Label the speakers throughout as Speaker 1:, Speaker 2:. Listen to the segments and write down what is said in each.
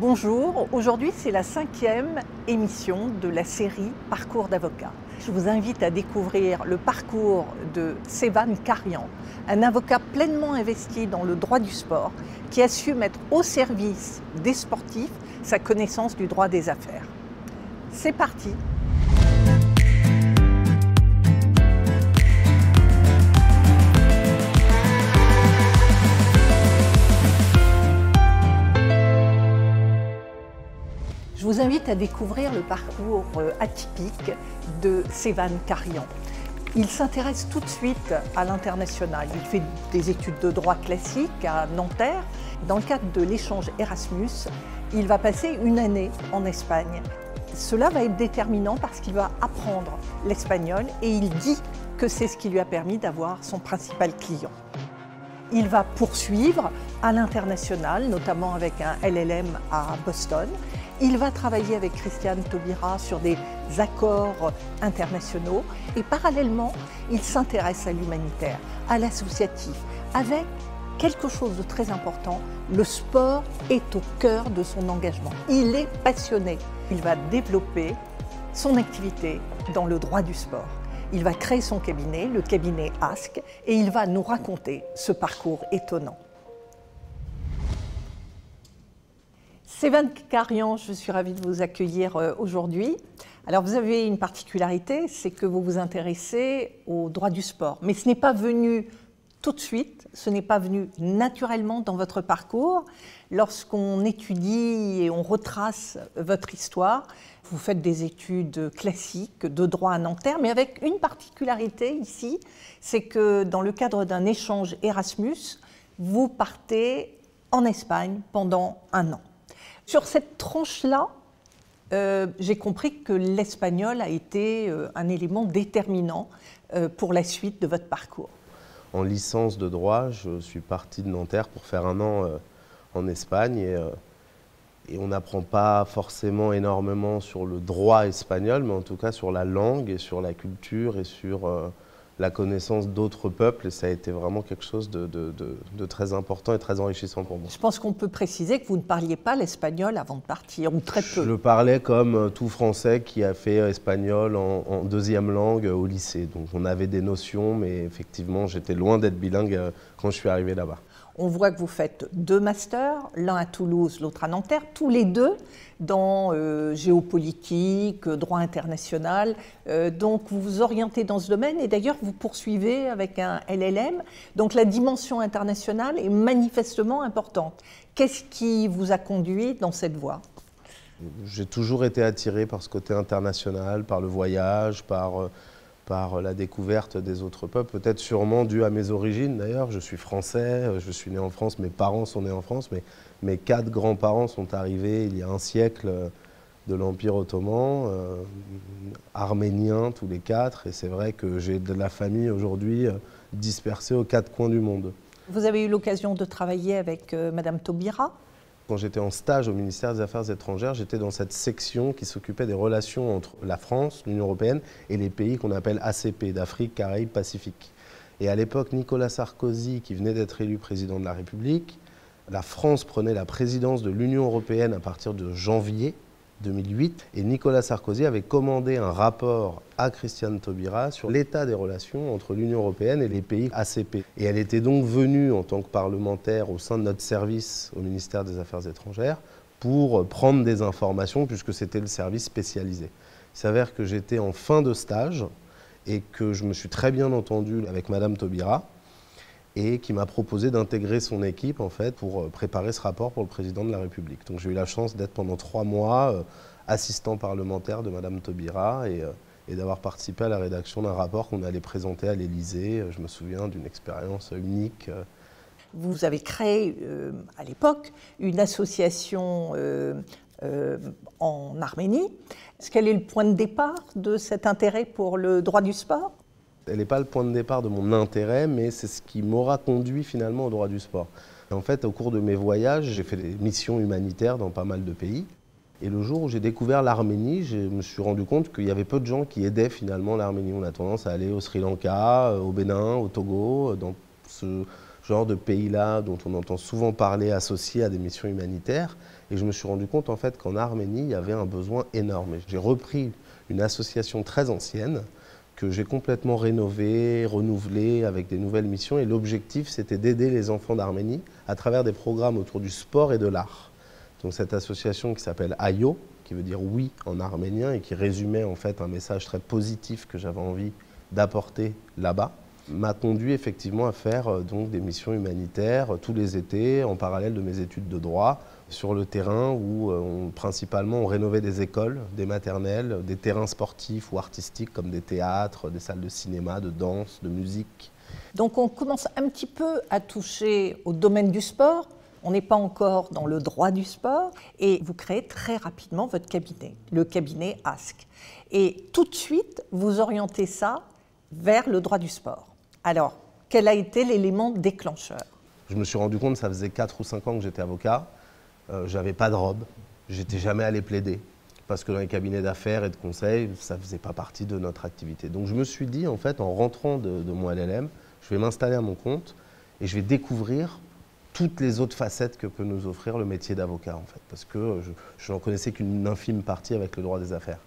Speaker 1: Bonjour, aujourd'hui c'est la 5e émission de la série Parcours d'avocat. Je vous invite à découvrir le parcours de Sevan Karian, un avocat pleinement investi dans le droit du sport qui a su mettre au service des sportifs sa connaissance du droit des affaires. C'est parti! Je vous invite à découvrir le parcours atypique de Sevan Karian. Il s'intéresse tout de suite à l'international. Il fait des études de droit classique à Nanterre. Dans le cadre de l'échange Erasmus, il va passer une année en Espagne. Cela va être déterminant parce qu'il va apprendre l'espagnol et il dit que c'est ce qui lui a permis d'avoir son principal client. Il va poursuivre à l'international, notamment avec un LLM à Boston. Il va travailler avec Christiane Taubira sur des accords internationaux et parallèlement, il s'intéresse à l'humanitaire, à l'associatif, avec quelque chose de très important, le sport est au cœur de son engagement. Il est passionné. Il va développer son activité dans le droit du sport. Il va créer son cabinet, le cabinet Ask, et il va nous raconter ce parcours étonnant. Sevan Karian, je suis ravie de vous accueillir aujourd'hui. Alors vous avez une particularité, c'est que vous vous intéressez au droit du sport. Mais ce n'est pas venu tout de suite, ce n'est pas venu naturellement dans votre parcours. Lorsqu'on étudie et on retrace votre histoire, vous faites des études classiques de droit à Nanterre, mais avec une particularité ici, c'est que dans le cadre d'un échange Erasmus, vous partez en Espagne pendant un an. Sur cette tranche-là, j'ai compris que l'espagnol a été un élément déterminant pour la suite de votre parcours.
Speaker 2: En licence de droit, je suis parti de Nanterre pour faire un an en Espagne et on n'apprend pas forcément énormément sur le droit espagnol, mais en tout cas sur la langue et sur la culture et sur la connaissance d'autres peuples, et ça a été vraiment quelque chose de très important et très enrichissant pour moi.
Speaker 1: Je pense qu'on peut préciser que vous ne parliez pas l'espagnol avant de partir, ou très peu.
Speaker 2: Je le parlais comme tout Français qui a fait espagnol en deuxième langue au lycée. Donc on avait des notions, mais effectivement j'étais loin d'être bilingue quand je suis arrivé là-bas.
Speaker 1: On voit que vous faites 2 masters, l'un à Toulouse, l'autre à Nanterre, tous les deux dans géopolitique, droit international. Donc vous vous orientez dans ce domaine et d'ailleurs vous poursuivez avec un LLM. Donc la dimension internationale est manifestement importante. Qu'est-ce qui vous a conduit dans cette voie ?
Speaker 2: J'ai toujours été attiré par ce côté international, par le voyage, par la découverte des autres peuples, peut-être sûrement dû à mes origines d'ailleurs. Je suis français, je suis né en France, mes parents sont nés en France, mais mes 4 grands-parents sont arrivés il y a un siècle de l'Empire ottoman, arméniens tous les 4, et c'est vrai que j'ai de la famille aujourd'hui dispersée aux 4 coins du monde. Vous
Speaker 1: avez eu l'occasion de travailler avec Madame Taubira ?
Speaker 2: Quand j'étais en stage au ministère des Affaires étrangères, j'étais dans cette section qui s'occupait des relations entre la France, l'Union européenne et les pays qu'on appelle ACP, d'Afrique, Caraïbes, Pacifique. Et à l'époque, Nicolas Sarkozy, qui venait d'être élu président de la République, la France prenait la présidence de l'Union européenne à partir de janvier 2008, et Nicolas Sarkozy avait commandé un rapport à Christiane Taubira sur l'état des relations entre l'Union européenne et les pays ACP. Et elle était donc venue en tant que parlementaire au sein de notre service au ministère des Affaires étrangères pour prendre des informations puisque c'était le service spécialisé. Il s'avère que j'étais en fin de stage et que je me suis très bien entendu avec Madame Taubira et qui m'a proposé d'intégrer son équipe en fait, pour préparer ce rapport pour le président de la République. Donc j'ai eu la chance d'être pendant 3 mois assistant parlementaire de Madame Taubira et d'avoir participé à la rédaction d'un rapport qu'on allait présenter à l'Élysée. Je me souviens d'une expérience unique.
Speaker 1: Vous avez créé à l'époque une association en Arménie. Quel est le point de départ de cet intérêt pour le droit du sport ?
Speaker 2: Elle n'est pas le point de départ de mon intérêt, mais c'est ce qui m'aura conduit finalement au droit du sport. En fait, au cours de mes voyages, j'ai fait des missions humanitaires dans pas mal de pays. Et le jour où j'ai découvert l'Arménie, je me suis rendu compte qu'il y avait peu de gens qui aidaient finalement l'Arménie. On a tendance à aller au Sri Lanka, au Bénin, au Togo, dans ce genre de pays-là dont on entend souvent parler associés à des missions humanitaires. Et je me suis rendu compte en fait qu'en Arménie, il y avait un besoin énorme. J'ai repris une association très ancienne que j'ai complètement rénovée, renouvelée avec des nouvelles missions. Et l'objectif, c'était d'aider les enfants d'Arménie à travers des programmes autour du sport et de l'art. Donc cette association qui s'appelle AYO, qui veut dire oui en arménien et qui résumait en fait un message très positif que j'avais envie d'apporter là-bas, m'a conduit effectivement à faire donc des missions humanitaires tous les étés en parallèle de mes études de droit sur le terrain où principalement on rénovait des écoles, des maternelles, des terrains sportifs ou artistiques comme des théâtres, des salles de cinéma, de danse, de musique.
Speaker 1: Donc on commence un petit peu à toucher au domaine du sport. On n'est pas encore dans le droit du sport et vous créez très rapidement votre cabinet, le cabinet ASK. Et tout de suite, vous orientez ça vers le droit du sport. Alors, quel a été l'élément déclencheur?
Speaker 2: Je me suis rendu compte, ça faisait 4 ou 5 ans que j'étais avocat, j'avais pas de robe, j'étais jamais allé plaider. Parce que dans les cabinets d'affaires et de conseil, ça ne faisait pas partie de notre activité. Donc je me suis dit, en fait, en rentrant de mon LLM, je vais m'installer à mon compte et je vais découvrir toutes les autres facettes que peut nous offrir le métier d'avocat, en fait. Parce que je n'en connaissais qu'une infime partie avec le droit des affaires.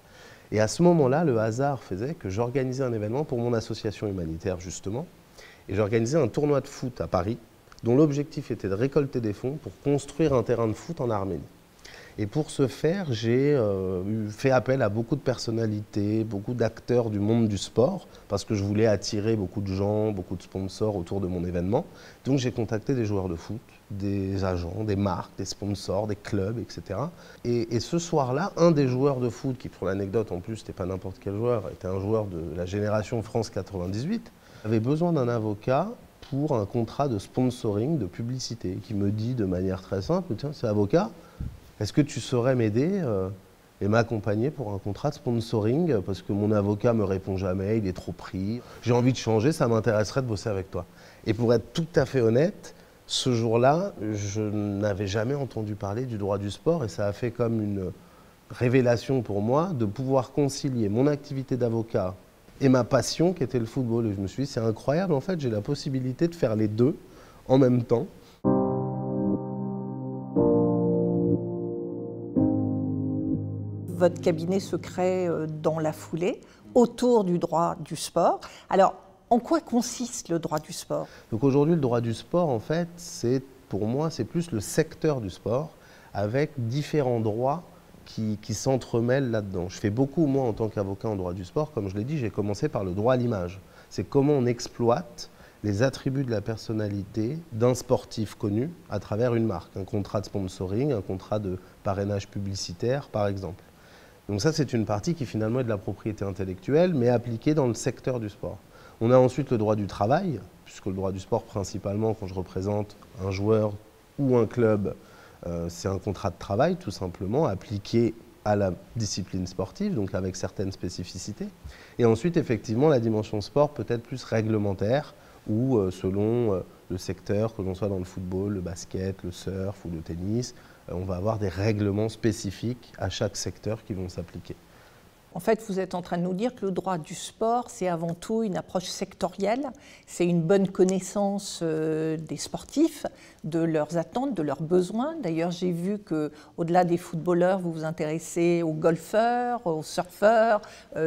Speaker 2: Et à ce moment-là, le hasard faisait que j'organisais un événement pour mon association humanitaire, justement. Et j'organisais un tournoi de foot à Paris, dont l'objectif était de récolter des fonds pour construire un terrain de foot en Arménie. Et pour ce faire, j'ai fait appel à beaucoup de personnalités, beaucoup d'acteurs du monde du sport, parce que je voulais attirer beaucoup de gens, beaucoup de sponsors autour de mon événement. Donc j'ai contacté des joueurs de foot, des agents, des marques, des sponsors, des clubs, etc. Et ce soir-là, un des joueurs de foot, qui pour l'anecdote en plus, c'était pas n'importe quel joueur, était un joueur de la génération France 98, avait besoin d'un avocat pour un contrat de sponsoring, de publicité, qui me dit de manière très simple, tiens, c'est avocat, est-ce que tu saurais m'aider et m'accompagner pour un contrat de sponsoring parce que mon avocat me répond jamais, il est trop pris. J'ai envie de changer, ça m'intéresserait de bosser avec toi. Et pour être tout à fait honnête, ce jour-là, je n'avais jamais entendu parler du droit du sport et ça a fait comme une révélation pour moi de pouvoir concilier mon activité d'avocat et ma passion qui était le football. Et je me suis dit, c'est incroyable, en fait, j'ai la possibilité de faire les deux en même temps.
Speaker 1: Votre cabinet se crée dans la foulée, autour du droit du sport. Alors, en quoi consiste le droit du sport?
Speaker 2: Donc aujourd'hui, le droit du sport, en fait, pour moi, c'est plus le secteur du sport, avec différents droits qui s'entremêlent là-dedans. Je fais beaucoup, moi, en tant qu'avocat en droit du sport, comme je l'ai dit, j'ai commencé par le droit à l'image. C'est comment on exploite les attributs de la personnalité d'un sportif connu à travers une marque, un contrat de sponsoring, un contrat de parrainage publicitaire, par exemple. Donc ça, c'est une partie qui finalement est de la propriété intellectuelle, mais appliquée dans le secteur du sport. On a ensuite le droit du travail, puisque le droit du sport, principalement, quand je représente un joueur ou un club, c'est un contrat de travail, tout simplement, appliqué à la discipline sportive, donc avec certaines spécificités. Et ensuite, effectivement, la dimension sport peut être plus réglementaire, ou selon le secteur, que l'on soit dans le football, le basket, le surf ou le tennis, on va avoir des règlements spécifiques à chaque secteur qui vont s'appliquer.
Speaker 1: En fait, vous êtes en train de nous dire que le droit du sport, c'est avant tout une approche sectorielle, c'est une bonne connaissance des sportifs, de leurs attentes, de leurs besoins. D'ailleurs, j'ai vu qu'au-delà des footballeurs, vous vous intéressez aux golfeurs, aux surfeurs,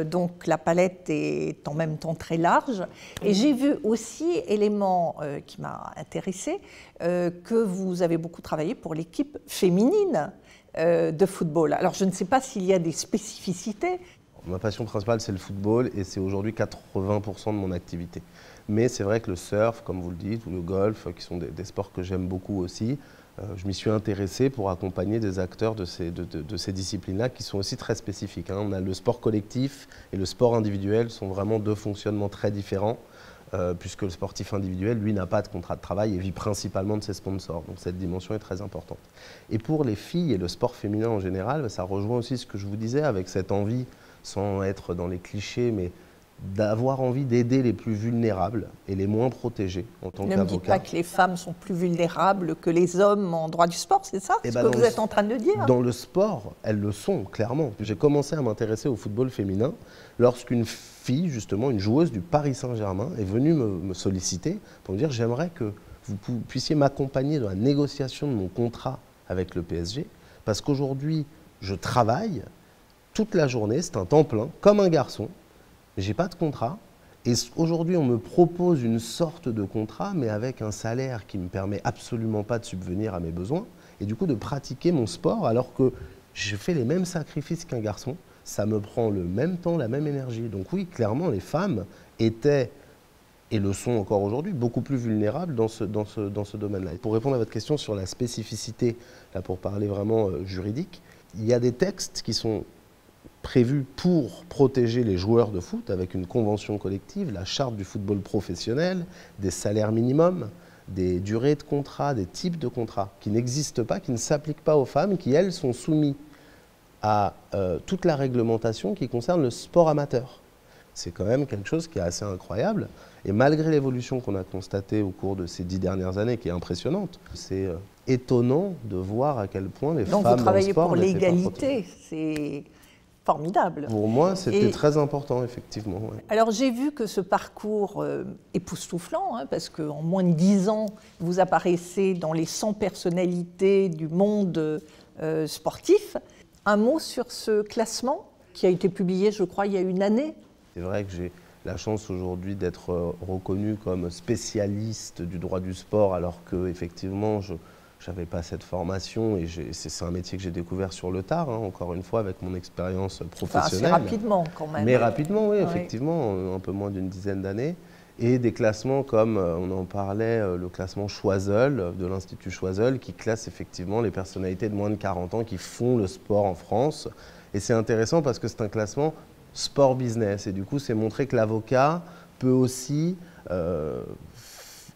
Speaker 1: donc la palette est en même temps très large. Et j'ai vu aussi, élément qui m'a intéressée, que vous avez beaucoup travaillé pour l'équipe féminine de football. Alors, je ne sais pas s'il y a des spécificités.
Speaker 2: Ma passion principale, c'est le football et c'est aujourd'hui 80% de mon activité. Mais c'est vrai que le surf, comme vous le dites, ou le golf, qui sont des sports que j'aime beaucoup aussi, je m'y suis intéressé pour accompagner des acteurs de ces disciplines-là qui sont aussi très spécifiques. On a le sport collectif et le sport individuel sont vraiment deux fonctionnements très différents. Puisque le sportif individuel, lui, n'a pas de contrat de travail et vit principalement de ses sponsors. Donc cette dimension est très importante. Et pour les filles et le sport féminin en général, ça rejoint aussi ce que je vous disais avec cette envie, sans être dans les clichés, mais d'avoir envie d'aider les plus vulnérables et les moins protégés en tant qu'avocat.
Speaker 1: Ne me dites pas que les femmes sont plus vulnérables que les hommes en droit du sport, c'est ça ce que vous êtes en train de dire?
Speaker 2: Dans le sport, elles le sont, clairement. J'ai commencé à m'intéresser au football féminin lorsqu'une fille, justement, une joueuse du Paris Saint-Germain, est venue me solliciter pour me dire « j'aimerais que vous puissiez m'accompagner dans la négociation de mon contrat avec le PSG, parce qu'aujourd'hui, je travaille toute la journée, c'est un temps plein, comme un garçon, je n'ai pas de contrat, et aujourd'hui, on me propose une sorte de contrat, mais avec un salaire qui ne me permet absolument pas de subvenir à mes besoins, et du coup de pratiquer mon sport alors que je fais les mêmes sacrifices qu'un garçon, ça me prend le même temps, la même énergie. Donc oui, clairement, les femmes étaient, et le sont encore aujourd'hui, beaucoup plus vulnérables dans ce domaine-là. Pour répondre à votre question sur la spécificité, là pour parler vraiment juridique, il y a des textes qui sont prévus pour protéger les joueurs de foot avec une convention collective, la charte du football professionnel, des salaires minimums, des durées de contrat, des types de contrats qui n'existent pas, qui ne s'appliquent pas aux femmes, qui elles sont soumises à toute la réglementation qui concerne le sport amateur. C'est quand même quelque chose qui est assez incroyable. Et malgré l'évolution qu'on a constatée au cours de ces 10 dernières années, qui est impressionnante, c'est étonnant de voir à quel point les femmes dans le sport...
Speaker 1: Donc vous travaillez pour l'égalité, c'est formidable.
Speaker 2: Pour moi, c'était très important, effectivement. Ouais.
Speaker 1: Alors j'ai vu que ce parcours époustouflant, hein, parce qu'en moins de 10 ans, vous apparaissez dans les 100 personnalités du monde sportif. Un mot sur ce classement qui a été publié, je crois, il y a une année.
Speaker 2: C'est vrai que j'ai la chance aujourd'hui d'être reconnu comme spécialiste du droit du sport, alors que effectivement, je n'avais pas cette formation et c'est un métier que j'ai découvert sur le tard, hein, encore une fois, avec mon expérience professionnelle.
Speaker 1: Enfin, assez rapidement quand même.
Speaker 2: Mais rapidement, oui, effectivement, un peu moins d'une dizaine d'années. Et des classements comme, on en parlait, le classement Choiseul, de l'Institut Choiseul, qui classe effectivement les personnalités de moins de 40 ans qui font le sport en France. Et c'est intéressant parce que c'est un classement sport-business. Et du coup, c'est montrer que l'avocat peut aussi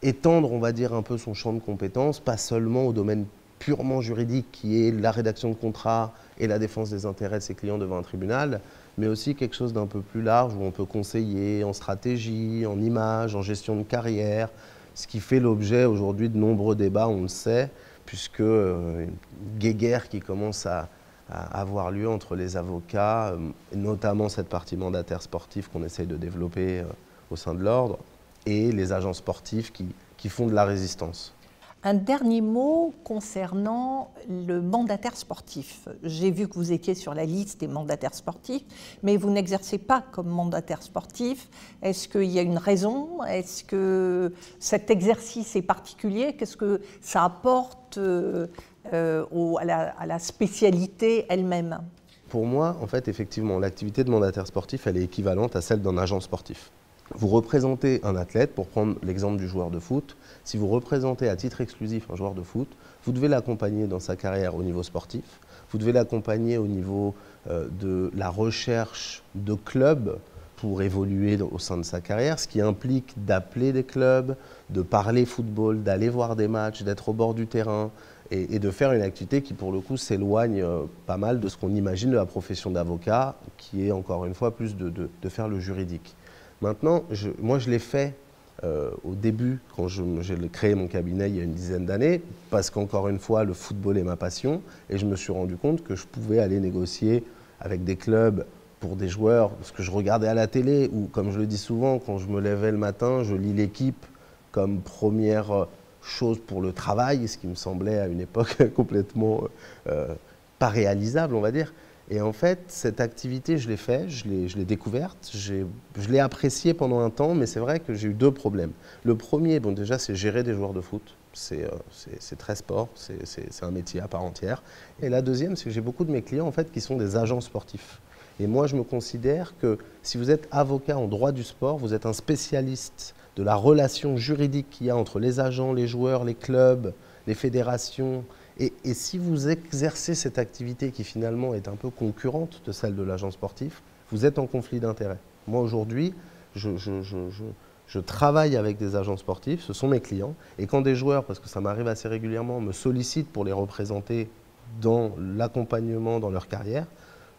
Speaker 2: étendre, on va dire, un peu son champ de compétences, pas seulement au domaine purement juridique, qui est la rédaction de contrats et la défense des intérêts de ses clients devant un tribunal, mais aussi quelque chose d'un peu plus large où on peut conseiller en stratégie, en image, en gestion de carrière, ce qui fait l'objet aujourd'hui de nombreux débats, on le sait, puisque une guéguerre qui commence à avoir lieu entre les avocats, et notamment cette partie mandataire sportif qu'on essaye de développer au sein de l'ordre, et les agents sportifs qui font de la résistance.
Speaker 1: Un dernier mot concernant le mandataire sportif. J'ai vu que vous étiez sur la liste des mandataires sportifs, mais vous n'exercez pas comme mandataire sportif. Est-ce qu'il y a une raison? Est-ce que cet exercice est particulier? Qu'est-ce que ça apporte à la spécialité elle-même?
Speaker 2: Pour moi, en fait, effectivement, l'activité de mandataire sportif, elle est équivalente à celle d'un agent sportif. Vous représentez un athlète, pour prendre l'exemple du joueur de foot. Si vous représentez à titre exclusif un joueur de foot, vous devez l'accompagner dans sa carrière au niveau sportif, vous devez l'accompagner au niveau de la recherche de clubs pour évoluer au sein de sa carrière, ce qui implique d'appeler des clubs, de parler football, d'aller voir des matchs, d'être au bord du terrain et de faire une activité qui, pour le coup, s'éloigne pas mal de ce qu'on imagine de la profession d'avocat, qui est, encore une fois, plus de faire le juridique. Maintenant, moi je l'ai fait au début, quand j'ai créé mon cabinet il y a une dizaine d'années, parce qu'encore une fois, le football est ma passion, et je me suis rendu compte que je pouvais aller négocier avec des clubs pour des joueurs, ce que je regardais à la télé, ou comme je le dis souvent, quand je me levais le matin, je lis l'équipe comme première chose pour le travail, ce qui me semblait à une époque complètement pas réalisable, on va dire. Et en fait, cette activité, je l'ai faite, je l'ai découverte, je l'ai appréciée pendant un temps, mais c'est vrai que j'ai eu deux problèmes. Le premier, bon, déjà, c'est gérer des joueurs de foot. C'est très sport, c'est un métier à part entière. Et la deuxième, c'est que j'ai beaucoup de mes clients en fait, qui sont des agents sportifs. Et moi, je me considère que si vous êtes avocat en droit du sport, vous êtes un spécialiste de la relation juridique qu'il y a entre les agents, les joueurs, les clubs, les fédérations. Et si vous exercez cette activité qui finalement est un peu concurrente de celle de l'agent sportif, vous êtes en conflit d'intérêts. Moi aujourd'hui, je travaille avec des agents sportifs, ce sont mes clients, et quand des joueurs, parce que ça m'arrive assez régulièrement, me sollicitent pour les représenter dans l'accompagnement dans leur carrière,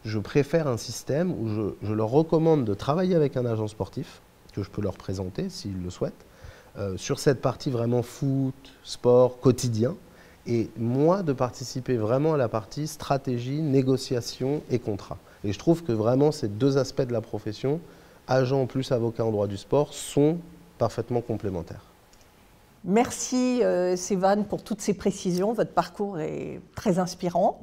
Speaker 2: je préfère un système où je leur recommande de travailler avec un agent sportif, que je peux leur présenter s'ils le souhaitent, sur cette partie vraiment foot, sport, quotidien, et moi de participer vraiment à la partie stratégie, négociation et contrat. Et je trouve que vraiment ces deux aspects de la profession, agent plus avocat en droit du sport, sont parfaitement complémentaires.
Speaker 1: Merci Sévan pour toutes ces précisions, votre parcours est très inspirant.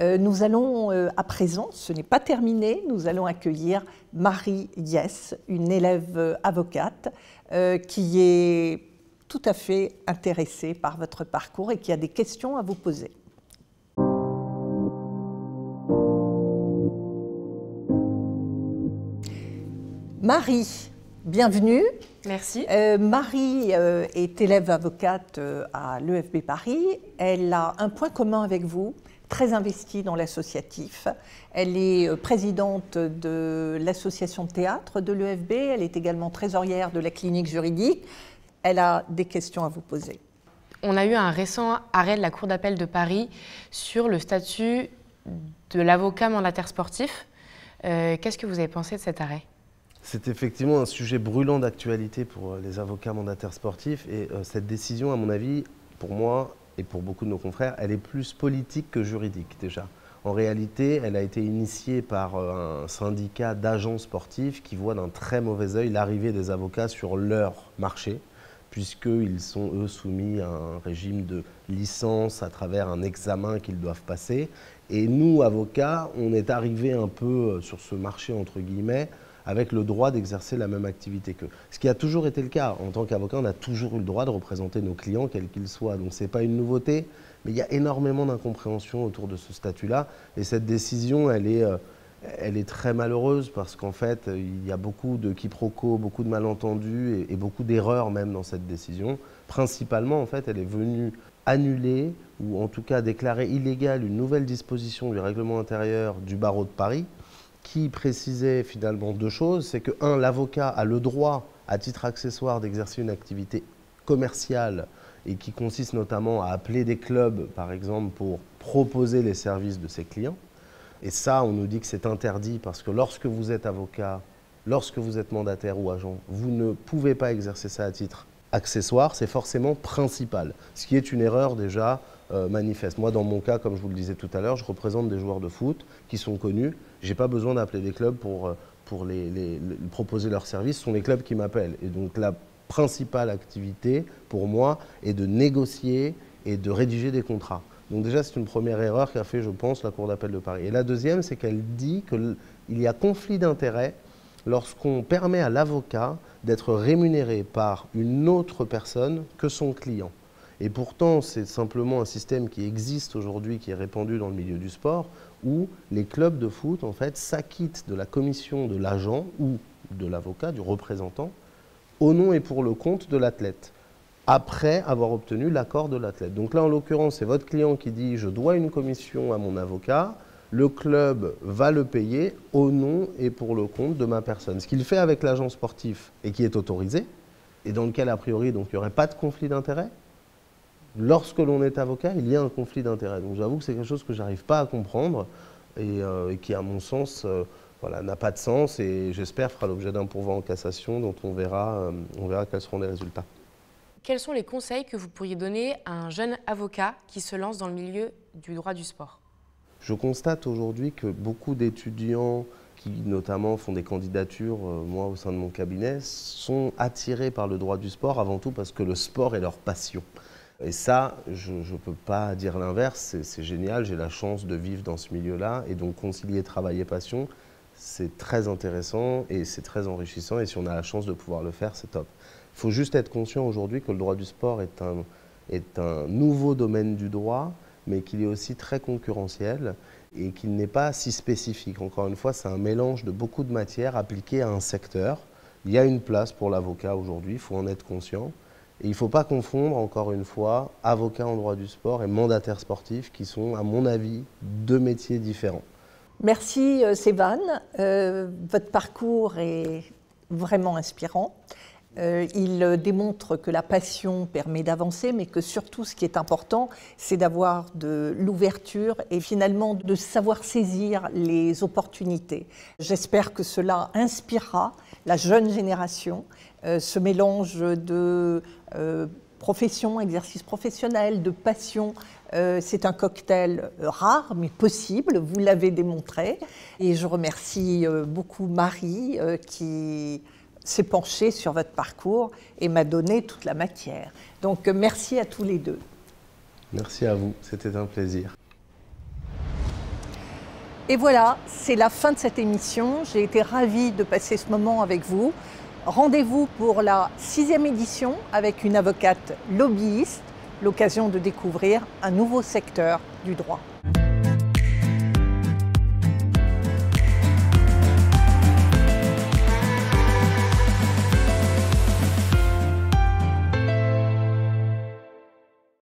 Speaker 1: Nous allons à présent, ce n'est pas terminé, nous allons accueillir Marie Yes, une élève avocate qui est tout à fait intéressée par votre parcours et qui a des questions à vous poser. Marie, bienvenue.
Speaker 3: Merci.
Speaker 1: Marie est élève avocate à l'EFB Paris. Elle a un point commun avec vous, très investie dans l'associatif. Elle est présidente de l'association de théâtre de l'EFB. Elle est également trésorière de la clinique juridique. Elle a des questions à vous poser.
Speaker 3: On a eu un récent arrêt de la Cour d'appel de Paris sur le statut de l'avocat mandataire sportif. Qu'est-ce que vous avez pensé de cet arrêt ?
Speaker 2: C'est effectivement un sujet brûlant d'actualité pour les avocats mandataires sportifs et cette décision, à mon avis, pour moi et pour beaucoup de nos confrères, elle est plus politique que juridique déjà. En réalité, elle a été initiée par un syndicat d'agents sportifs qui voit d'un très mauvais œil l'arrivée des avocats sur leur marché, puisqu'ils sont, eux, soumis à un régime de licence à travers un examen qu'ils doivent passer. Et nous, avocats, on est arrivés un peu sur ce marché, entre guillemets, avec le droit d'exercer la même activité qu'eux. Ce qui a toujours été le cas. En tant qu'avocat, on a toujours eu le droit de représenter nos clients, quels qu'ils soient. Donc ce n'est pas une nouveauté, mais il y a énormément d'incompréhension autour de ce statut-là. Et cette décision, elle est très malheureuse parce qu'en fait, il y a beaucoup de quiproquos, beaucoup de malentendus et beaucoup d'erreurs même dans cette décision. Principalement, en fait, elle est venue annuler ou en tout cas déclarer illégale une nouvelle disposition du règlement intérieur du barreau de Paris qui précisait finalement deux choses. C'est que, un, l'avocat a le droit, à titre accessoire, d'exercer une activité commerciale et qui consiste notamment à appeler des clubs, par exemple, pour proposer les services de ses clients. Et ça, on nous dit que c'est interdit parce que lorsque vous êtes avocat, lorsque vous êtes mandataire ou agent, vous ne pouvez pas exercer ça à titre accessoire, c'est forcément principal, ce qui est une erreur déjà manifeste. Moi, dans mon cas, comme je vous le disais tout à l'heure, je représente des joueurs de foot qui sont connus. Je n'ai pas besoin d'appeler des clubs pour proposer leurs services, ce sont les clubs qui m'appellent. Et donc la principale activité pour moi est de négocier et de rédiger des contrats. Donc déjà, c'est une première erreur qu'a fait, je pense, la Cour d'appel de Paris. Et la deuxième, c'est qu'elle dit qu'il y a conflit d'intérêts lorsqu'on permet à l'avocat d'être rémunéré par une autre personne que son client. Et pourtant, c'est simplement un système qui existe aujourd'hui, qui est répandu dans le milieu du sport, où les clubs de foot, en fait, s'acquittent de la commission de l'agent ou de l'avocat, du représentant, au nom et pour le compte de l'athlète, après avoir obtenu l'accord de l'athlète. Donc là, en l'occurrence, c'est votre client qui dit « je dois une commission à mon avocat », le club va le payer au nom et pour le compte de ma personne. Ce qu'il fait avec l'agent sportif et qui est autorisé, et dans lequel, a priori, donc, il n'y aurait pas de conflit d'intérêt. Lorsque l'on est avocat, il y a un conflit d'intérêt. Donc j'avoue que c'est quelque chose que je n'arrive pas à comprendre et qui, à mon sens, voilà, n'a pas de sens et j'espère fera l'objet d'un pourvoi en cassation dont on verra quels seront les résultats.
Speaker 3: Quels sont les conseils que vous pourriez donner à un jeune avocat qui se lance dans le milieu du droit du sport ?
Speaker 2: Je constate aujourd'hui que beaucoup d'étudiants qui notamment font des candidatures, moi au sein de mon cabinet, sont attirés par le droit du sport avant tout parce que le sport est leur passion. Et ça, je ne peux pas dire l'inverse, c'est génial, j'ai la chance de vivre dans ce milieu-là et donc concilier travail et passion, c'est très intéressant et c'est très enrichissant et si on a la chance de pouvoir le faire, c'est top. Il faut juste être conscient aujourd'hui que le droit du sport est un nouveau domaine du droit, mais qu'il est aussi très concurrentiel et qu'il n'est pas si spécifique. Encore une fois, c'est un mélange de beaucoup de matières appliquées à un secteur. Il y a une place pour l'avocat aujourd'hui, il faut en être conscient. Et il ne faut pas confondre, encore une fois, avocat en droit du sport et mandataire sportif, qui sont, à mon avis, deux métiers différents.
Speaker 1: Merci Sévan. Votre parcours est vraiment inspirant. Il démontre que la passion permet d'avancer, mais que surtout, ce qui est important, c'est d'avoir de l'ouverture et finalement de savoir saisir les opportunités. J'espère que cela inspirera la jeune génération, ce mélange de profession, exercice professionnel, de passion. C'est un cocktail rare, mais possible, vous l'avez démontré. Et je remercie beaucoup Marie qui s'est penché sur votre parcours et m'a donné toute la matière. Donc merci à tous les deux.
Speaker 2: Merci à vous, c'était un plaisir.
Speaker 1: Et voilà, c'est la fin de cette émission. J'ai été ravie de passer ce moment avec vous. Rendez-vous pour la 6e édition avec une avocate lobbyiste, l'occasion de découvrir un nouveau secteur du droit.